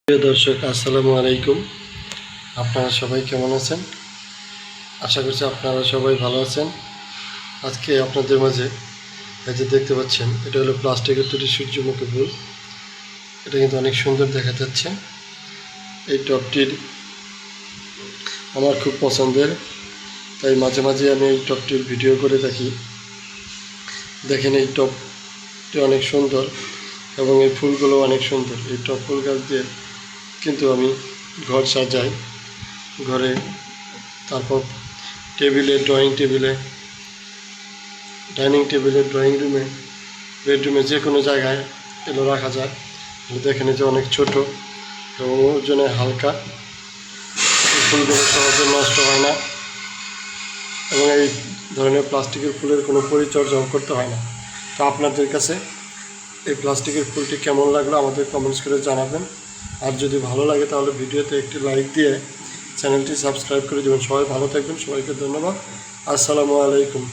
প্রিয় দর্শক, আসসালামু আলাইকুম। আপনারা সবাই কেমন আছেন? আশা করছি আপনারা সবাই ভালো আছেন। আজকে আপনাদের মাঝে এই যে দেখতে পাচ্ছেন, এটা হলো প্লাস্টিকের তৈরি সূর্যমুখী ফুল। এটা কিন্তু অনেক সুন্দর দেখা যাচ্ছে। এই টবটির আমার খুব পছন্দের, তাই মাঝে মাঝে আমি এই টবটির ভিডিও করে থাকি। দেখেন, এই টবটি অনেক সুন্দর এবং এই ফুলগুলো অনেক সুন্দর। এই টব ফুল গাছ দিয়ে কিন্তু আমি ঘর সাজাই, ঘরে, তারপর টেবিলে, ড্রয়িং টেবিলে, ডাইনিং টেবিলে, ড্রয়িং রুমে, বেডরুমে, যে কোনো জায়গায় এগুলো রাখা যায়। দেখেন যে অনেক ছোট এবং ওজনে হালকা, এই ফুলগুলো সহজে নষ্ট হয় না এবং এই ধরনের প্লাস্টিকের ফুলের কোনো পরিচর্যাও করতে হয় না। তো আপনাদের কাছে এই প্লাস্টিকের ফুলটি কেমন লাগলো আমাদের কমেন্টস করে জানাবেন। আর যদি ভালো লাগে তাহলে ভিডিওতে একটি লাইক দিয়ে চ্যানেলটি সাবস্ক্রাইব করে দেবেন। সবাই ভালো থাকবেন, সবাইকে ধন্যবাদ। আসসালামু আলাইকুম।